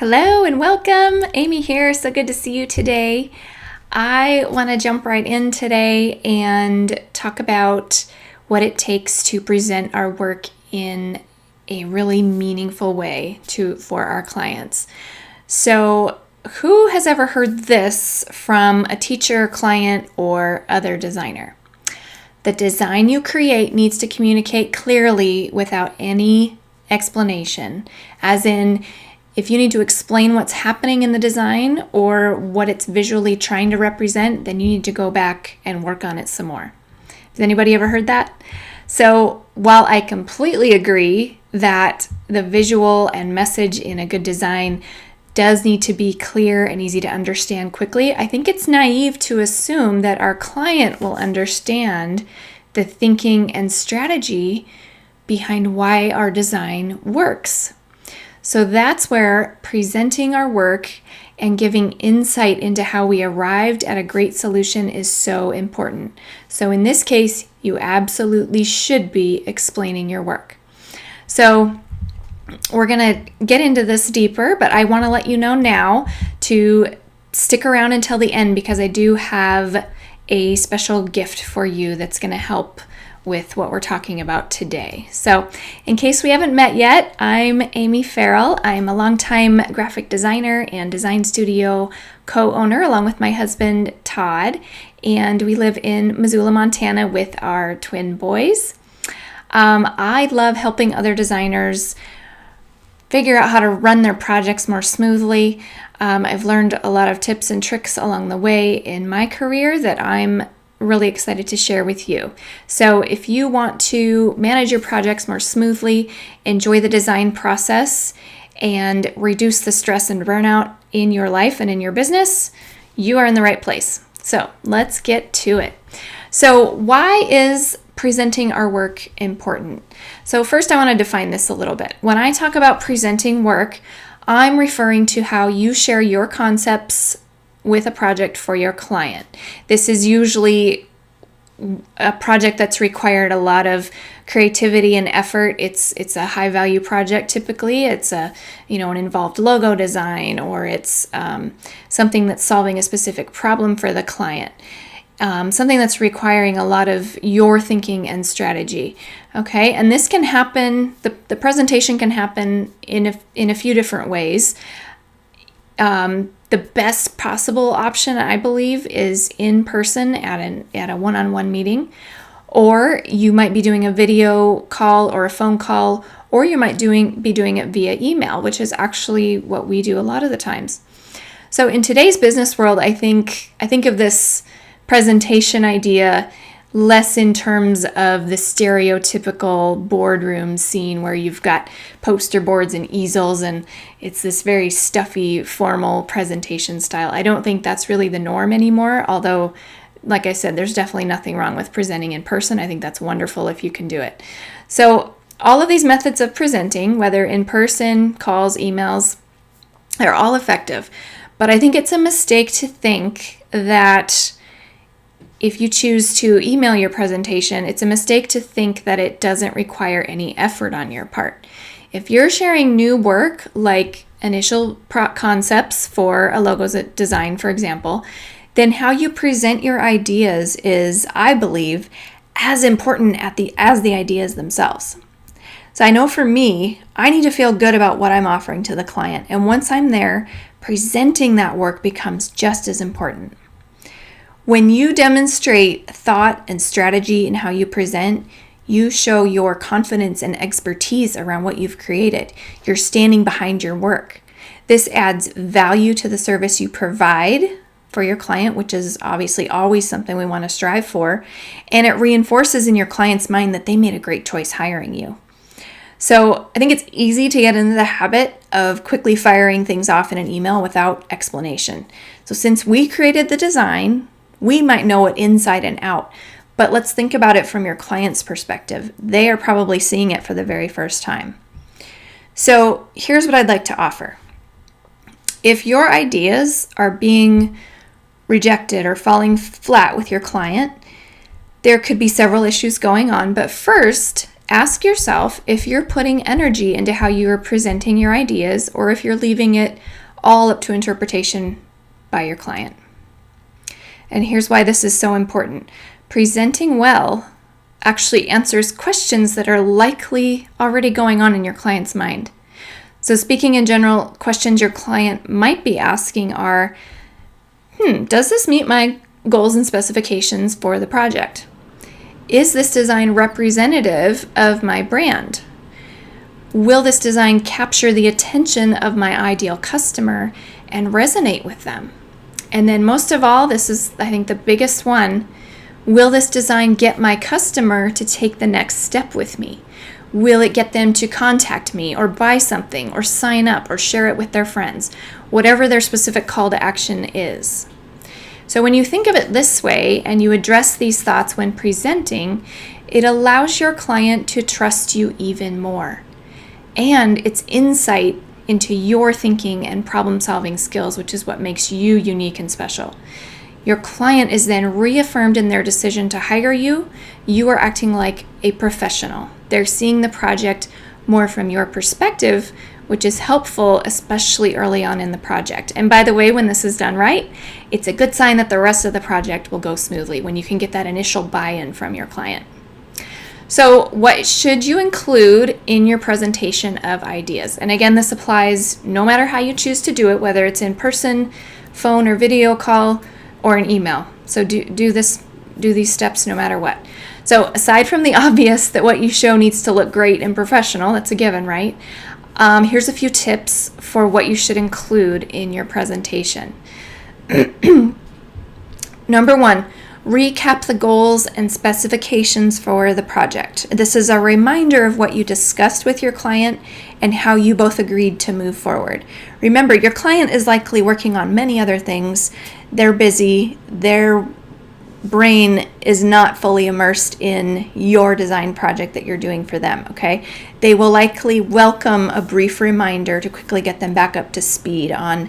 Hello and welcome. Amy here. So good to see you today. I want to jump right in today and talk about what it takes to present our work in a really meaningful way for our clients. So, who has ever heard this from a teacher, client, or other designer? The design you create needs to communicate clearly without any explanation, as in, if you need to explain what's happening in the design or what it's visually trying to represent, then you need to go back and work on it some more. Has anybody ever heard that? So while I completely agree that the visual and message in a good design does need to be clear and easy to understand quickly, I think it's naive to assume that our client will understand the thinking and strategy behind why our design works. So that's where presenting our work and giving insight into how we arrived at a great solution is so important. So in this case, you absolutely should be explaining your work. So we're going to get into this deeper, but I want to let you know now to stick around until the end because I do have a special gift for you that's going to help with what we're talking about today. So in case we haven't met yet, I'm Amy Farrell. I'm a longtime graphic designer and design studio co-owner along with my husband Todd, and we live in Missoula, Montana with our twin boys. I love helping other designers figure out how to run their projects more smoothly. I've learned a lot of tips and tricks along the way in my career that I'm really excited to share with you. So if you want to manage your projects more smoothly, enjoy the design process, and reduce the stress and burnout in your life and in your business, you are in the right place. So let's get to it. So why is presenting our work important? So first I want to define this a little bit. When I talk about presenting work, I'm referring to how you share your concepts with a project for your client. This is usually a project that's required a lot of creativity and effort. It's a high value project typically. It's an involved logo design, or it's something that's solving a specific problem for the client. Something that's requiring a lot of your thinking and strategy. Okay, and this can happen. The presentation can happen in a few different ways. The best possible option, I believe, is in person at a one-on-one meeting, or you might be doing a video call or a phone call, or you might be doing it via email, which is actually what we do a lot of the times. So in today's business world, I think of this presentation idea less in terms of the stereotypical boardroom scene where you've got poster boards and easels and it's this very stuffy, formal presentation style. I don't think that's really the norm anymore, although, like I said, there's definitely nothing wrong with presenting in person. I think that's wonderful if you can do it. So all of these methods of presenting, whether in person, calls, emails, they're all effective. But I think it's a mistake to think that if you choose to email your presentation, it's a mistake to think that it doesn't require any effort on your part. If you're sharing new work, like initial concepts for a logo design, for example, then how you present your ideas is, I believe, as important as the ideas themselves. So I know for me, I need to feel good about what I'm offering to the client. And once I'm there, presenting that work becomes just as important. When you demonstrate thought and strategy in how you present, you show your confidence and expertise around what you've created. You're standing behind your work. This adds value to the service you provide for your client, which is obviously always something we want to strive for, and it reinforces in your client's mind that they made a great choice hiring you. So I think it's easy to get into the habit of quickly firing things off in an email without explanation. So since we created the design, we might know it inside and out, but let's think about it from your client's perspective. They are probably seeing it for the very first time. So here's what I'd like to offer. If your ideas are being rejected or falling flat with your client, there could be several issues going on, but first, Ask yourself if you're putting energy into how you are presenting your ideas or if you're leaving it all up to interpretation by your client. And here's why this is so important. Presenting well actually answers questions that are likely already going on in your client's mind. So speaking in general, questions your client might be asking are, does this meet my goals and specifications for the project? Is this design representative of my brand? Will this design capture the attention of my ideal customer and resonate with them? And then most of all, this is, I think, the biggest one, will this design get my customer to take the next step with me? Will it get them to contact me or buy something or sign up or share it with their friends? Whatever their specific call to action is. So when you think of it this way and you address these thoughts when presenting, it allows your client to trust you even more. And it's insight into your thinking and problem-solving skills, which is what makes you unique and special. Your client is then reaffirmed in their decision to hire you. You are acting like a professional. They're seeing the project more from your perspective, which is helpful, especially early on in the project. And by the way, when this is done right, it's a good sign that the rest of the project will go smoothly when you can get that initial buy-in from your client. So what should you include in your presentation of ideas? And again, this applies no matter how you choose to do it, whether it's in person, phone or video call, or an email. So do these steps no matter what. So aside from the obvious that what you show needs to look great and professional, that's a given, right? Here's a few tips for what you should include in your presentation. Number 1, recap the goals and specifications for the project. This is a reminder of what you discussed with your client and how you both agreed to move forward. Remember, your client is likely working on many other things. They're busy. Their brain is not fully immersed in your design project that you're doing for them, okay? They will likely welcome a brief reminder to quickly get them back up to speed on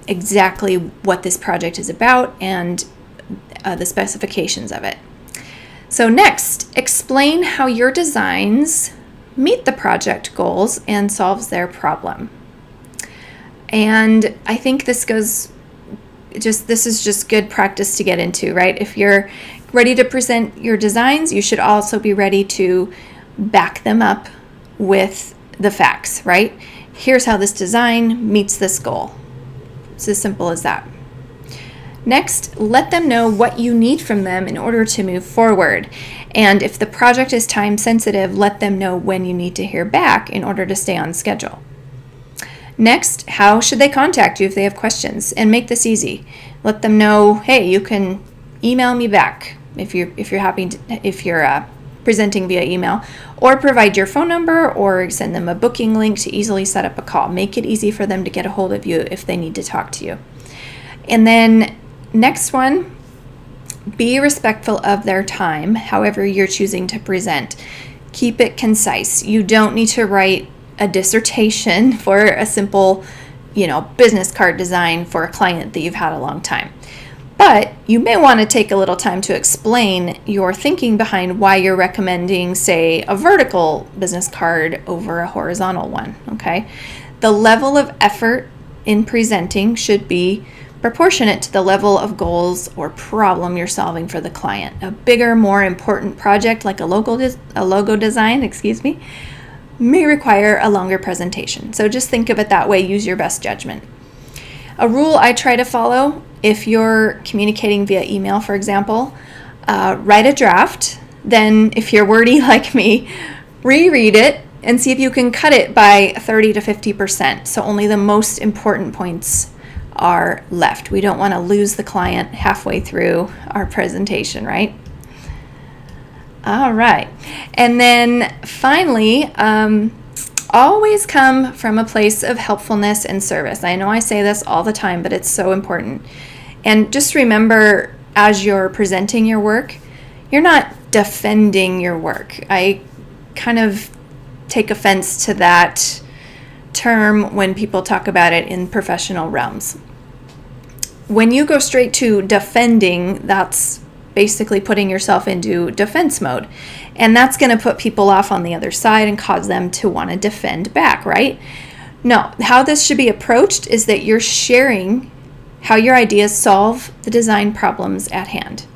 exactly what this project is about and the specifications of it. So next, explain how your designs meet the project goals and solves their problem. And I think this is just good practice to get into, right? If you're ready to present your designs, you should also be ready to back them up with the facts, right? Here's how this design meets this goal. It's as simple as that. Next, let them know what you need from them in order to move forward. And if the project is time sensitive, let them know when you need to hear back in order to stay on schedule. Next, how should they contact you if they have questions? And make this easy. Let them know, hey, you can email me back if you're presenting via email, or provide your phone number or send them a booking link to easily set up a call. Make it easy for them to get a hold of you if they need to talk to you. And then next one, be respectful of their time, however you're choosing to present. Keep it concise. You don't need to write a dissertation for a simple, business card design for a client that you've had a long time. But you may want to take a little time to explain your thinking behind why you're recommending, say, a vertical business card over a horizontal one, okay? The level of effort in presenting should be proportionate to the level of goals or problem you're solving for the client. A bigger, more important project like a logo design, may require a longer presentation. So just think of it that way. Use your best judgment. A rule I try to follow, if you're communicating via email, for example, write a draft. Then if you're wordy like me, reread it and see if you can cut it by 30 to 50%. So only the most important points are left. We don't want to lose the client halfway through our presentation, right? All right. And then finally, always come from a place of helpfulness and service. I know I say this all the time, but it's so important. And just remember, as you're presenting your work, you're not defending your work. I kind of take offense to that term when people talk about it in professional realms. When you go straight to defending, that's basically putting yourself into defense mode. And that's going to put people off on the other side and cause them to want to defend back, right? No, how this should be approached is that you're sharing how your ideas solve the design problems at hand.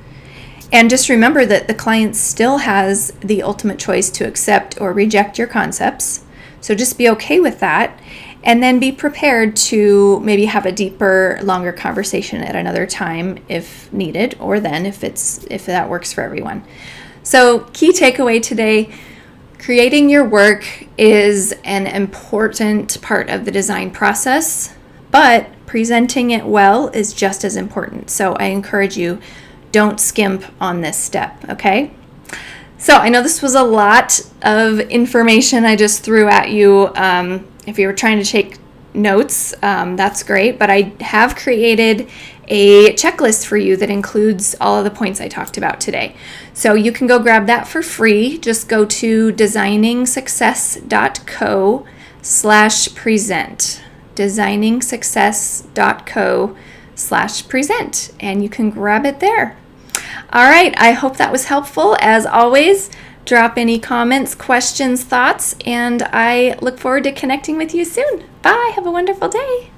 And just remember that the client still has the ultimate choice to accept or reject your concepts. So just be okay with that. And then be prepared to maybe have a deeper, longer conversation at another time if needed, or then if that works for everyone. So key takeaway today, creating your work is an important part of the design process, but presenting it well is just as important. So I encourage you, don't skimp on this step, okay? So I know this was a lot of information I just threw at you. If you were trying to take notes, that's great, but I have created a checklist for you that includes all of the points I talked about today. So you can go grab that for free. Just go to designingsuccess.co/present. designingsuccess.co/present, and you can grab it there. All right, I hope that was helpful. As always, drop any comments, questions, thoughts, and I look forward to connecting with you soon. Bye. Have a wonderful day.